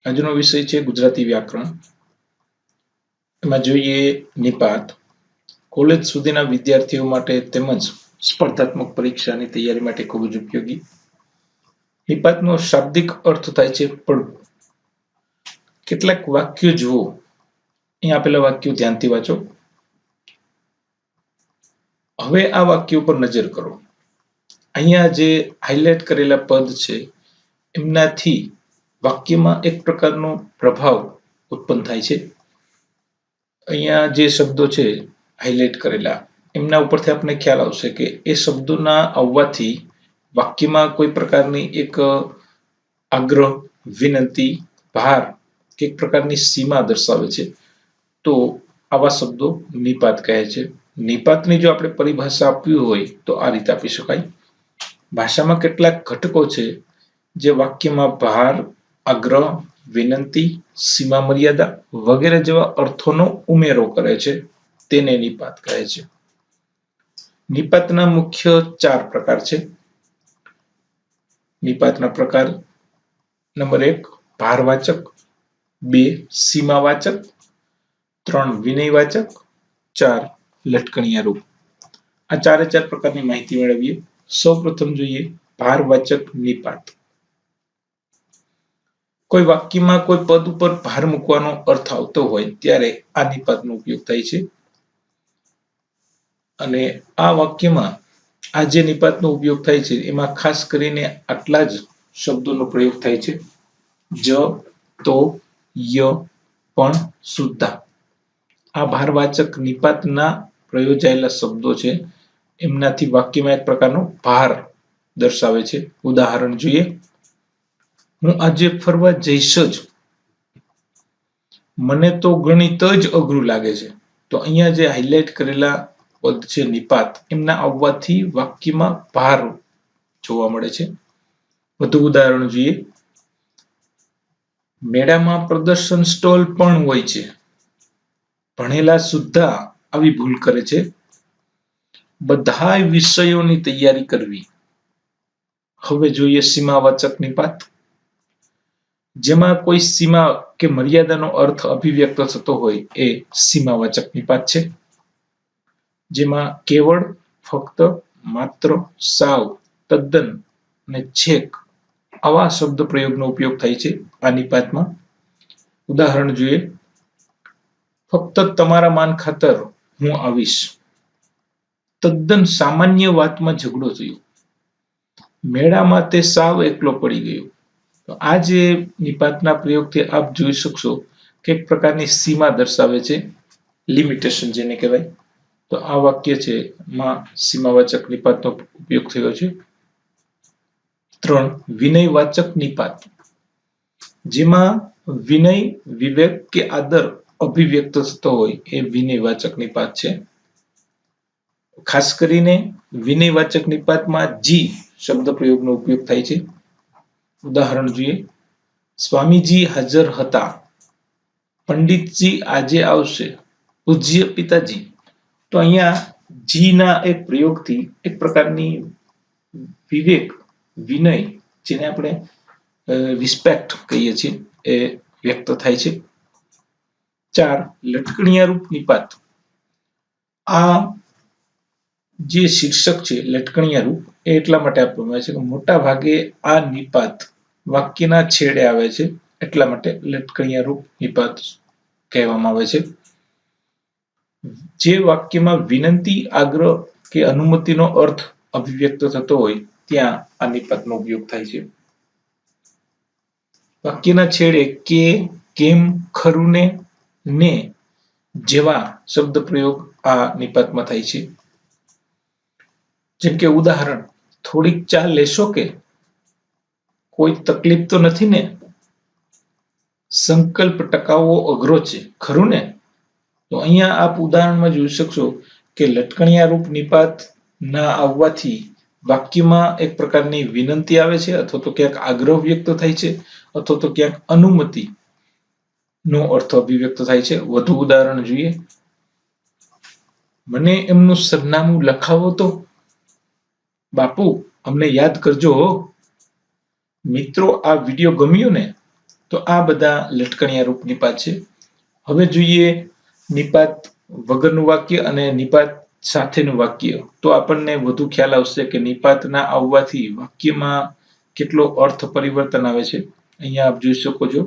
આજનો વિષય છે ગુજરાતી વ્યાકરણ. એમાં જોઈએ નિપાત. કોલેજ સુધીના વિદ્યાર્થીઓ માટે તેમજ સ્પર્ધાત્મક પરીક્ષાની તૈયારી માટે ખૂબ જ ઉપયોગી. નિપાતનો શાબ્દિક અર્થ થાય છે પડવું. કેટલાક વાક્યો જુઓ. અહીં આપેલા વાક્યો ધ્યાનથી વાંચો. હવે આ વાક્યો પર નજર કરો. અહીંયા જે હાઇલાઇટ કરેલા પદ છે એમનાથી વાક્યમાં એક પ્રકારનો પ્રભાવ ઉત્પન્ન થાય છે. અહીંયા જે શબ્દો છે હાઇલાઇટ કરેલા એમના ઉપરથી આપણને ખ્યાલ આવશે કે એ શબ્દોના આવવાથી વાક્યમાં કોઈ પ્રકારની એક આગ્રહ, વિનંતી, ભાર કે એક પ્રકારની સીમા દર્શાવે છે. તો આવા શબ્દો નિપાત કહે છે. નિપાતની જો આપણે પરિભાષા આપવી હોય તો આ રીતે આપી શકાય. ભાષામાં કેટલાક ઘટકો છે જે વાક્યમાં ભાર, આગ્રહ, વિનંતી, સીમા મર્યાદા વગેરે જેવા અર્થોનો ઉમેરો કરે છે તેને નિપાત કહે છે. નિપાતના મુખ્ય 4 પ્રકાર છે. નિપાતના પ્રકાર નંબર 1 ભારવાચક, 2 સીમાવાચક, 3 વિનયવાચક, 4 લટકણિયા રૂપ. આ 4 પ્રકારની માહિતી મેળવીએ. સૌપ્રથમ જોઈએ ભારવાચક નિપાત. કોઈ વાક્યમાં કોઈ પદ ઉપર ભાર મૂકવાનો અર્થ આવતો હોય ત્યારે આ નિપાતનો ઉપયોગ થાય છે. અને આ વાક્યમાં આ જે નિપાતનો ઉપયોગ થાય છે એમાં ખાસ કરીને આટલા જ શબ્દોનો પ્રયોગ થાય છે. જ, તો, ય, પણ, સુદ્ધા. આ ભારવાચક નિપાતના પ્રયોજાયેલા શબ્દો છે એમનાથી વાક્યમાં એક પ્રકારનો ભાર દર્શાવે છે. ઉદાહરણ જોઈએ. હું આજે ફરવા જઈશ જ. મને તો ગણિત જ અઘરું લાગે છે. તો અહીંયા જે હાઇલાઇટ કરેલા પદ છે નિપાત એમના આવવાથી વાક્યમાં ભાર જોવા મળે છે. વધુ ઉદાહરણ જોઈએ. મેળામાં પ્રદર્શન સ્ટોલ પણ હોય છે. ભણેલા સુદ્ધા આવી ભૂલ કરે છે. બધાય વિષયોની તૈયારી કરવી. હવે જોઈએ સીમાવાચક નિપાત. જેમાં કોઈ સીમા કે મર્યાદાનો અર્થ અભિવ્યક્ત થતો હોય એ સીમાવાચક નિપાત છે. જેમાં કેવળ, ફક્ત, માત્ર, સાવ, તદ્દન અને છેક આવા શબ્દ પ્રયોગનો ઉપયોગ થાય છે આ નિપાતમાં. ઉદાહરણ જોઈએ. ફક્ત તમારા માન ખાતર હું આવીશ. તદ્દન સામાન્ય વાતમાં ઝઘડો થયો. મેળામાં તે સાવ એકલો પડી ગયો. તો આ જે નિપાતના પ્રયોગથી આપ જોઈ શકશો કે એક પ્રકારની સીમા દર્શાવે છે. લિમિટેશન જેને કહેવાય. તો આ વાક્ય છે માં સીમાવાચક નિપાતનો ઉપયોગ થયો છે. 3 વિનયવાચક નિપાત. જેમાં વિનય, વિવેક કે આદર અભિવ્યક્ત થતો હોય એ વિનયવાચક નિપાત છે. ખાસ કરીને વિનયવાચક નિપાતમાં જી શબ્દ પ્રયોગનો ઉપયોગ થાય છે. ઉદાહરણ જોઈએ. સ્વામીજી હાજર હતા. પંડિતજી આજે આવશે. પૂજ્ય પિતાજી. તો અહીંયા જીના એક પ્રયોગથી એક પ્રકારની વિવેક, વિનય જેને આપણે રિસ્પેક્ટ કહીએ છીએ એ વ્યક્ત થાય છે. 4 લટકણિયા રૂપ નિપાત. આ જે શીર્ષક છે લટકણિયા રૂપ એ એટલા માટે આપવામાં આવે છે કે મોટા ભાગે આ નિપાત વાક્યના છેડે આવે છે એટલા માટે લટકણિયા રૂપ નિપાત કહેવામાં આવે છે. જે વાક્યમાં વિનંતી, આગ્રહ કે અનુમતિનો અર્થ અભિવ્યક્ત થતો હોય ત્યાં આ નિપાતનો ઉપયોગ થાય છે. વાક્યના છેડે કે, કેમ, ખરું ને જેવા શબ્દ પ્રયોગ આ નિપાતમાં થાય છે. જેમ કે ઉદાહરણ. થોડીક ચા લેશો કે? કોઈ તકલીફ તો નથી ને? સંકલ્પ ટકાવવો અઘરો છે, ખરું ને? તો અહીંયા આપ ઉદાહરણમાં જોઈ શકશો કે લટકણિયા રૂપ નિપાત ના આવવાથી વાક્યમાં એક પ્રકારની વિનંતી આવે છે અથવા તો ક્યાંક આગ્રહ વ્યક્ત થાય છે અથવા તો ક્યાંક અનુમતિ નો અર્થ અભિવ્યક્ત થાય છે. વધુ ઉદાહરણ જોઈએ. મને એમનું સરનામું લખાવો તો. બાપુ અમને યાદ કરજો હો. મિત્રો આ વિડીયો ગમ્યો ને તો આ બધા લટકણિયા રૂપ નિપાત છે. હવે જોઈએ નિપાત વગરનું વાક્ય અને નિપાત સાથેનું વાક્ય. તો આપણને વધુ ખ્યાલ આવશે કે નિપાત ના આવવાથી વાક્યમાં કેટલો અર્થ પરિવર્તન આવે છે. અહીંયા આપ જોઈ શકો છો.